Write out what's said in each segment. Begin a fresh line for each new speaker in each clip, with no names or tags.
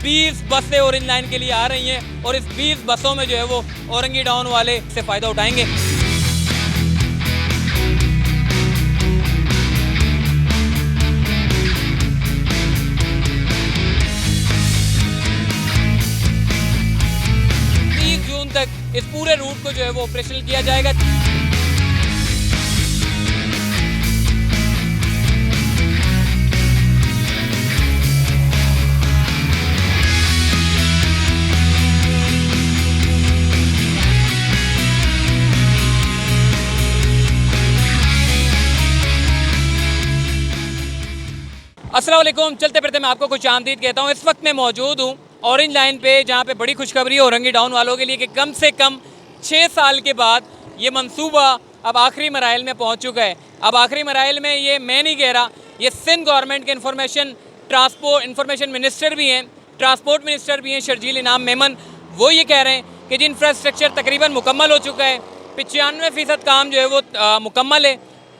20 बसें orange line के लिए आ रही हैं और इस 20 बसों में जो है वो औरंगी टाउन वाले से फ़ायदा उठाएंगे। 30 जून तक इस पूरे रूट को जो है वो ऑपरेशनल किया जाएगा। अस्सलाम वालेकुम, चलते फिरते मैं आपको कुछ आमदीद कहता हूँ। इस वक्त मैं मौजूद हूँ ऑरेंज लाइन पे, जहाँ पे बड़ी खुशखबरी है औरंगी टाउन वालों के लिए कि कम से कम 6 साल के बाद ये मंसूबा अब आखिरी मराइल में पहुँच चुका है। अब आखिरी मराइल में ये मैं नहीं कह रहा, ये सिंध गवर्नमेंट के इंफॉर्मेशन मिनिस्टर भी हैं, ट्रांसपोर्ट मिनिस्टर भी हैं शर्जील इनाम मेमन, वो ये कह रहे हैं कि जी इंफ्रास्ट्रक्चर तकरीबन मुकम्मल हो चुका है। 95% काम जो है वो मुकम्मल है।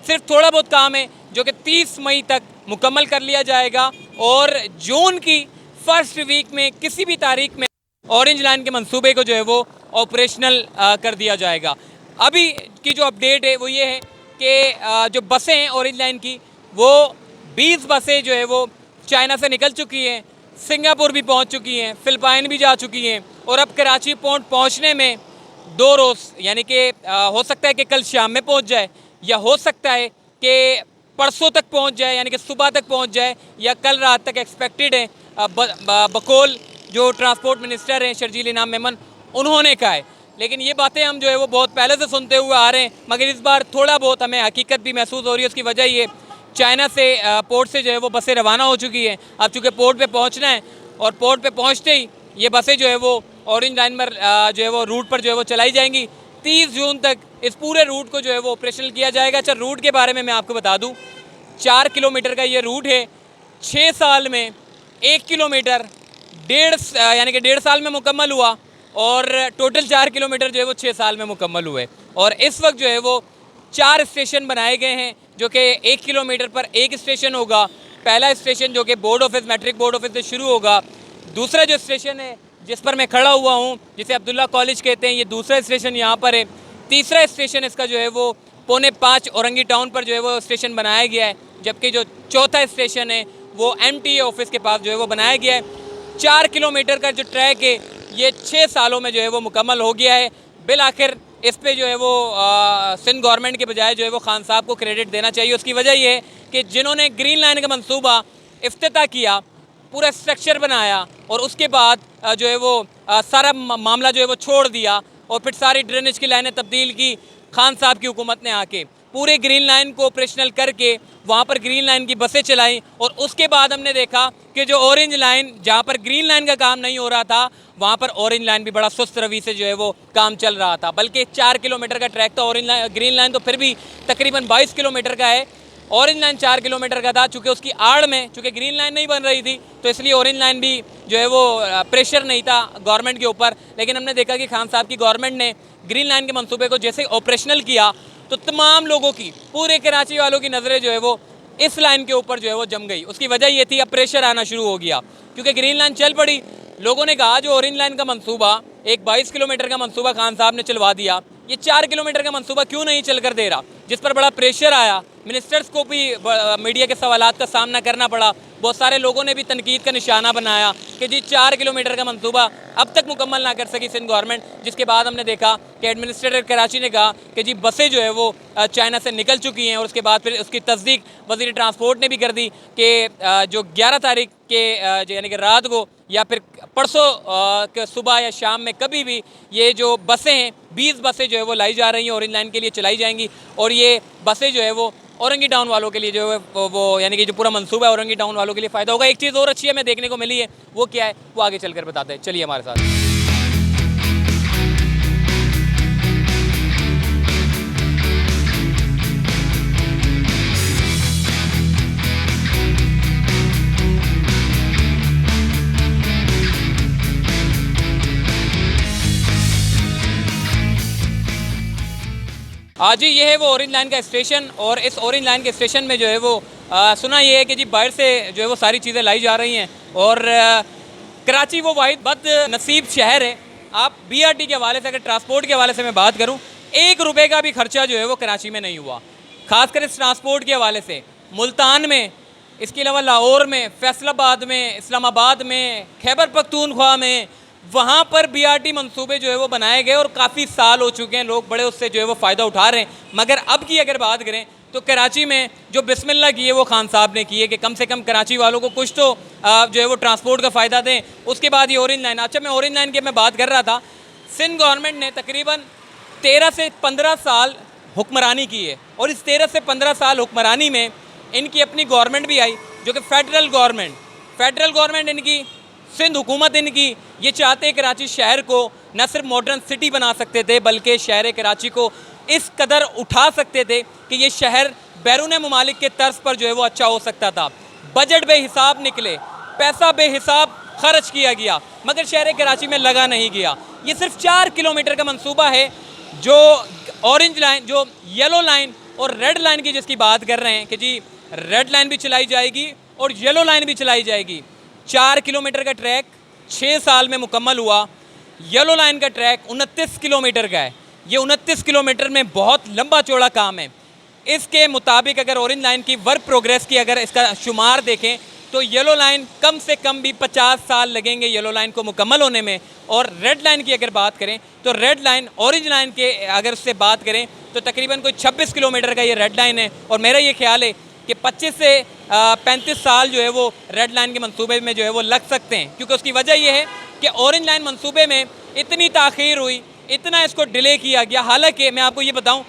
सिर्फ थोड़ा बहुत काम है जो कि 30 मई तक मुकम्मल कर लिया जाएगा और जून की फर्स्ट वीक में किसी भी तारीख में ऑरेंज लाइन के मंसूबे को जो है वो ऑपरेशनल कर दिया जाएगा। अभी की जो अपडेट है वो ये है कि जो बसें हैं ऑरेंज लाइन की, वो 20 बसें जो है वो चाइना से निकल चुकी हैं, सिंगापुर भी पहुंच चुकी हैं, फिलिपाइन भी जा चुकी हैं और अब कराची पोर्ट पहुंचने में 2 रोज़, यानी कि हो सकता है कि कल शाम में पहुंच जाए या हो सकता है कि परसों तक पहुंच जाए, यानी कि सुबह तक पहुंच जाए या कल रात तक एक्सपेक्टेड है। बकौल जो ट्रांसपोर्ट मिनिस्टर हैं शर्जील इनाम मेमन, उन्होंने कहा है। लेकिन ये बातें हम जो है वो बहुत पहले से सुनते हुए आ रहे हैं, मगर इस बार थोड़ा बहुत हमें हकीकत भी महसूस हो रही है। उसकी वजह ये चाइना से पोर्ट से जो है वो बसें रवाना हो चुकी हैं। अब चूँकि पोर्ट पर पहुँचना है और पोर्ट पर पहुँचते ही ये बसें जो है वो ऑरेंज लाइन पर जो है वो रूट पर जो है वो चलाई जाएंगी। 30 जून तक इस पूरे रूट को जो है वो ऑपरेशनल किया जाएगा। अच्छा, रूट के बारे में मैं आपको बता दूं, 4 किलोमीटर का ये रूट है। 6 साल में 1 किलोमीटर यानी कि 1.5 साल में मुकम्मल हुआ और टोटल 4 किलोमीटर जो है वो 6 साल में मुकम्मल हुए। और इस वक्त जो है वो 4 स्टेशन बनाए गए हैं, जो कि 1 किलोमीटर पर एक स्टेशन होगा। पहला स्टेशन जो कि board office, matric board office से शुरू होगा। दूसरा जो स्टेशन है जिस पर मैं खड़ा हुआ हूँ, जिसे अब्दुल्ला कॉलेज कहते हैं, ये दूसरा स्टेशन यहाँ पर है। तीसरा स्टेशन इसका जो है वो 4:45 औरंगी टाउन पर जो है वो स्टेशन बनाया गया है, जबकि जो चौथा स्टेशन है वो MTA ऑफिस के पास जो है वो बनाया गया है। 4 किलोमीटर का जो ट्रैक है ये 6 सालों में जो है वो मुकम्मल हो गया है। बिल आखिर इस पर जो है वो सिंध गवर्नमेंट के बजाय जो है वो खान साहब को क्रेडिट देना चाहिए। उसकी वजह ये है कि जिन्होंने ग्रीन लाइन का मंसूबा इफ्तिताह किया, पूरा स्ट्रक्चर बनाया और उसके बाद जो है वो सारा मामला जो है वो छोड़ दिया और फिर सारी ड्रेनेज की लाइनें तब्दील की खान साहब की हुकूमत ने आके, पूरे ग्रीन लाइन को ऑपरेशनल करके वहाँ पर ग्रीन लाइन की बसें चलाई। और उसके बाद हमने देखा कि जो ऑरेंज लाइन, जहाँ पर ग्रीन लाइन का काम नहीं हो रहा था, वहाँ पर ऑरेंज लाइन भी बड़ा सुस्त रवि से जो है वो काम चल रहा था। बल्कि 4 किलोमीटर का ट्रैक था, ऑरेंज लाइन, ग्रीन लाइन तो फिर भी तकरीबन 22 किलोमीटर का है। ऑरेंज लाइन 4 किलोमीटर का था। चूँकि उसकी आड़ में, चूँकि ग्रीन लाइन नहीं बन रही थी, तो इसलिए ऑरेंज लाइन भी जो है वो प्रेशर नहीं था गवर्नमेंट के ऊपर। लेकिन हमने देखा कि खान साहब की गवर्नमेंट ने ग्रीन लाइन के मंसूबे को जैसे ऑपरेशनल किया तो तमाम लोगों की, पूरे कराची वालों की नज़रें जो है वो इस लाइन के ऊपर जो है वो जम गई। उसकी वजह ये थी, अब प्रेशर आना शुरू हो गया क्योंकि ग्रीन लाइन चल पड़ी। लोगों ने कहा जो ऑरेंज लाइन का मंसूबा, एक 22 किलोमीटर का मंसूबा खान साहब ने चलवा दिया, ये 4 किलोमीटर का मंसूबा क्यों नहीं चल कर दे रहा, जिस पर बड़ा प्रेशर आया। मिनिस्टर्स को भी मीडिया के सवालात का सामना करना पड़ा। बहुत सारे लोगों ने भी तनकीद का निशाना बनाया कि जी 4 किलोमीटर का मंसूबा अब तक मुकम्मल ना कर सकी सिंध गवर्नमेंट। जिसके बाद हमने देखा कि एडमिनिस्ट्रेटर कराची ने कहा कि जी बसें जो है वो चाइना से निकल चुकी हैं। और उसके बाद फिर उसकी तस्दीक वज़ीर ट्रांसपोर्ट ने भी कर दी कि जो 11 तारीख के यानी कि रात को या फिर परसों के सुबह या शाम में कभी भी ये जो बसें हैं, 20 बसें जो है वो लाई जा रही हैं, ऑरेंज लाइन के लिए चलाई जाएंगी। और ये बसें जो है वो औरंगी टाउन वालों के लिए जो है वो यानी कि जो पूरा मंसूबा है औरंगी टाउन वालों के लिए फ़ायदा होगा। एक चीज़ और अच्छी है, मैं देखने को मिली है, वो क्या है वो आगे चलकर बताते हैं। चलिए हमारे साथ। आज ही ये है वो ऑरेंज लाइन का स्टेशन और इस ऑरेंज लाइन के स्टेशन में जो है वो सुना ये है कि जी बाहर से जो है वो सारी चीज़ें लाई जा रही हैं और कराची वो वाहिद बदनसीब शहर है, आप BRT के हवाले से, अगर ट्रांसपोर्ट के हवाले से मैं बात करूँ, 1 रुपये का भी खर्चा जो है वो कराची में नहीं हुआ, खासकर इस ट्रांसपोर्ट के हवाले से। मुल्तान में, इसके अलावा लाहौर में, फैसलाबाद में, इस्लामाबाद में, खैबर पख्तूनख्वा में, वहाँ पर BRT मंसूबे जो है वो बनाए गए और काफ़ी साल हो चुके हैं, लोग बड़े उससे जो है वो फ़ायदा उठा रहे हैं। मगर अब की अगर बात करें तो कराची में जो बिस्मिल्लाह की है वो खान साहब ने की है कि कम से कम कराची वालों को कुछ तो जो है वो ट्रांसपोर्ट का फ़ायदा दें। उसके बाद ये ऑरेंज लाइन, अच्छा मैं ऑरेंज लाइन की मैं बात कर रहा था, सिंध गवर्नमेंट ने तकरीबन 13 से 15 साल हुक्मरानी की है और इस 13 से 15 साल हुक्मरानी में इनकी अपनी गवर्नमेंट भी आई जो कि फेडरल गवर्नमेंट इनकी, सिंध हुकूमत इनकी, ये चाहते कराची शहर को न सिर्फ मॉडर्न सिटी बना सकते थे बल्कि शहर कराची को इस कदर उठा सकते थे कि ये शहर बैरून ममालिक के तर्ज पर जो है वो अच्छा हो सकता था। बजट बेहिसाब निकले, पैसा बेहिसाब खर्च किया गया, मगर शहर कराची में लगा नहीं गया। ये सिर्फ 4 किलोमीटर का मंसूबा है जो ऑरेंज लाइन, जो येलो लाइन और रेड लाइन की जिसकी बात कर रहे हैं कि जी रेड लाइन भी चलाई जाएगी और येलो लाइन भी चलाई जाएगी। 4 किलोमीटर का ट्रैक 6 साल में मुकम्मल हुआ। येलो लाइन का ट्रैक 29 किलोमीटर का है। ये 29 किलोमीटर में बहुत लंबा चौड़ा काम है। इसके मुताबिक अगर ऑरेंज लाइन की वर्क प्रोग्रेस की अगर इसका शुमार देखें तो येलो लाइन कम से कम भी 50 साल लगेंगे येलो लाइन को मुकम्मल होने में। और रेड लाइन की अगर बात करें तो रेड लाइन ऑरेंज लाइन के अगर उससे बात करें तो तकरीबन कोई 26 किलोमीटर का ये रेड लाइन है। और मेरा ये ख्याल है कि 25 से 35 साल जो है वो रेड लाइन के मंसूबे में जो है वो लग सकते हैं, क्योंकि उसकी वजह ये है कि ऑरेंज लाइन मंसूबे में इतनी ताख़ीर हुई, इतना इसको डिले किया गया। हालांकि मैं आपको ये बताऊं,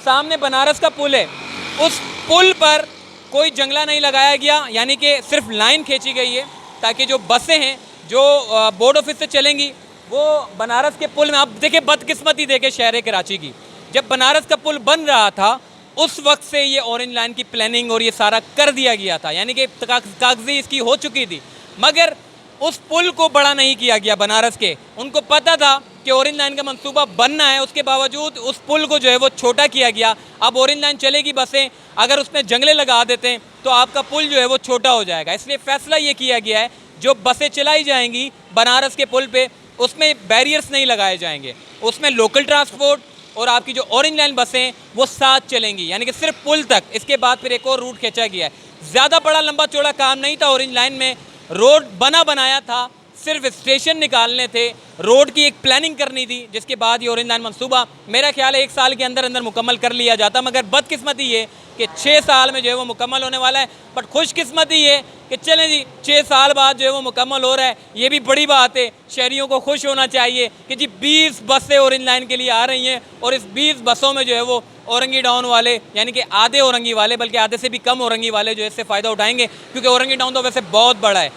सामने बनारस का पुल है, उस पुल पर कोई जंगला नहीं लगाया गया, यानी कि सिर्फ लाइन खींची गई है ताकि जो बसें हैं जो बोर्ड ऑफिस से चलेंगी वो बनारस के पुल में, आप देखें बदकिस्मती देखें शहर कराची की, जब बनारस का पुल बन रहा था उस वक्त से ये ऑरेंज लाइन की प्लानिंग और ये सारा कर दिया गया था, यानी कि कागजी इसकी हो चुकी थी, मगर उस पुल को बड़ा नहीं किया गया बनारस के। उनको पता था कि ऑरेंज लाइन का मंसूबा बनना है, उसके बावजूद उस पुल को जो है वो छोटा किया गया। अब ऑरेंज लाइन चलेगी बसें, अगर उसमें जंगले लगा देते हैं तो आपका पुल जो है वो छोटा हो जाएगा। इसलिए फैसला ये किया गया है जो बसें चलाई जाएंगी बनारस के पुल पे उसमें बैरियर्स नहीं लगाए जाएंगे, उसमें लोकल ट्रांसपोर्ट और आपकी जो ऑरेंज लाइन बसें वो साथ चलेंगी, यानी कि सिर्फ पुल तक। इसके बाद फिर एक और रूट खींचा गया है। ज़्यादा बड़ा लंबा चौड़ा काम नहीं था ऑरेंज लाइन में, रोड बनाया था, सिर्फ स्टेशन निकालने थे, रोड की एक प्लानिंग करनी थी, जिसके बाद ये ऑरेंज लाइन मंसूबा मेरा ख्याल है 1 साल के अंदर मुकम्मल कर लिया जाता। मगर बदकिस्मती ये कि 6 साल में जो है वो मुकम्मल होने वाला है। बट खुशकिस्मती ये कि चलें जी 6 साल बाद जो है वो मुकम्मल हो रहा है, ये भी बड़ी बात है। शहरियों को खुश होना चाहिए कि जी 20 बसें ऑरेंज लाइन के लिए आ रही हैं और इस 20 बसों में जो है वो औरंगी टाउन वाले, यानी कि आधे औरंगी वाले, बल्कि आधे से भी कम औरंगी वाले जो है इससे फ़ायदा उठाएंगे, क्योंकि औरंगी टाउन तो वैसे बहुत बड़ा है,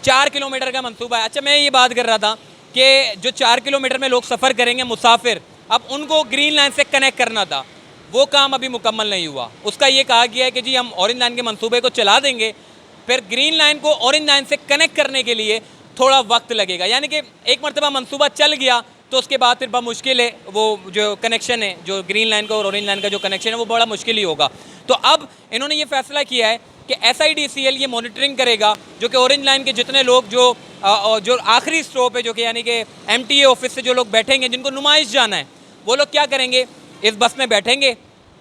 4 किलोमीटर का मंसूबा है। अच्छा मैं ये बात कर रहा था कि जो 4 किलोमीटर में लोग सफ़र करेंगे मुसाफिर, अब उनको ग्रीन लाइन से कनेक्ट करना था, वो काम अभी मुकम्मल नहीं हुआ। उसका ये कहा गया है कि जी हम ऑरेंज लाइन के मंसूबे को चला देंगे, फिर ग्रीन लाइन को ऑरेंज लाइन से कनेक्ट करने के लिए थोड़ा वक्त लगेगा, यानी कि एक मरतबा मंसूबा चल गया तो उसके बाद फिर बहुत मुश्किल है, वो जो कनेक्शन है जो ग्रीन लाइन का और ऑरेंज लाइन का जो कनेक्शन है वो बड़ा मुश्किल ही होगा। तो अब इन्होंने ये फैसला किया है कि SIDCL ये मॉनिटरिंग करेगा जो कि ऑरेंज लाइन के जितने लोग जो आखिरी स्टॉप है, जो कि यानी कि MTA ऑफिस से जो लोग बैठेंगे जिनको नुमाइश जाना है, वो लोग क्या करेंगे, इस बस में बैठेंगे,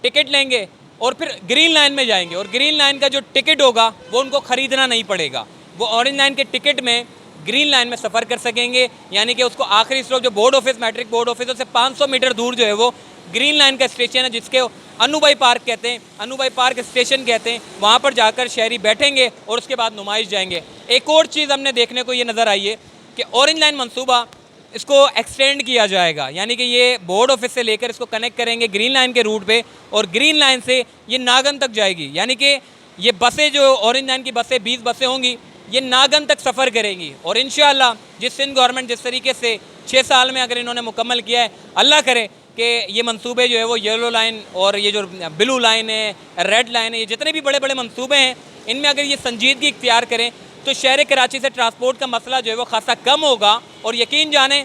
टिकट लेंगे और फिर ग्रीन लाइन में जाएंगे और ग्रीन लाइन का जो टिकट होगा वो उनको ख़रीदना नहीं पड़ेगा, वो ऑरेंज लाइन के टिकट में ग्रीन लाइन में सफ़र कर सकेंगे। यानी कि उसको आखिरी स्टॉप जो board office, matric board office से 500 मीटर दूर जो है वो ग्रीन लाइन का स्टेशन है, जिसके अनुभई पार्क कहते हैं, अनुभई पार्क स्टेशन कहते हैं, वहाँ पर जाकर शहरी बैठेंगे और उसके बाद नुमाइश जाएंगे। एक और चीज़ हमने देखने को ये नज़र आई है कि ऑरेंज लाइन मंसूबा इसको एक्सटेंड किया जाएगा, यानी कि ये बोर्ड ऑफिस से लेकर इसको कनेक्ट करेंगे ग्रीन लाइन के रूट पे और ग्रीन लाइन से ये नागन तक जाएगी। यानी कि ये बसें जो ऑरेंज लाइन की बसें 20 बसें होंगी, ये नागन तक सफ़र करेंगी। और इंशाअल्लाह जिस सिंध गवर्नमेंट जिस तरीके से 6 साल में अगर इन्होंने मुकम्मल किया है, अल्लाह करे कि ये मंसूबे जो है वो येलो लाइन और ये जो ब्लू लाइन है, रेड लाइन है, ये जितने भी बड़े बड़े मंसूबे हैं, इनमें अगर ये संजीदगी इख्तियार करें तो शहर कराची से ट्रांसपोर्ट का मसला जो है वो खासा कम होगा। और यकीन जाने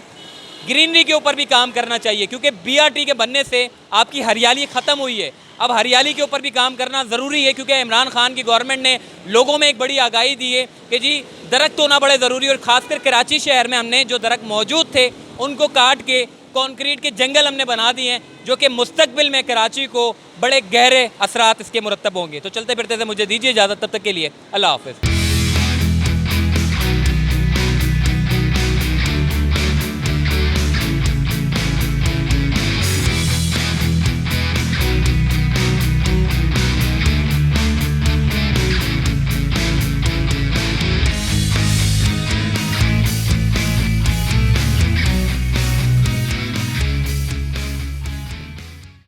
ग्रीनरी के ऊपर भी काम करना चाहिए, क्योंकि BRT के बनने से आपकी हरियाली ख़त्म हुई है। अब हरियाली के ऊपर भी काम करना ज़रूरी है, क्योंकि इमरान खान की गवर्नमेंट ने लोगों में एक बड़ी आगाही दी है कि जी दरख्त होना बड़े ज़रूरी है। और ख़ासकर कराची शहर में हमने जो दरख्त मौजूद थे उनको काट के कंक्रीट के जंगल हमने बना दिए हैं, जो कि मुस्तकबिल में कराची को बड़े गहरे असरात इसके मुरतब होंगे। तो चलते फिरते थे, मुझे दीजिए इजाज़त, तब तक के लिए अल्लाह हाफ़िज़।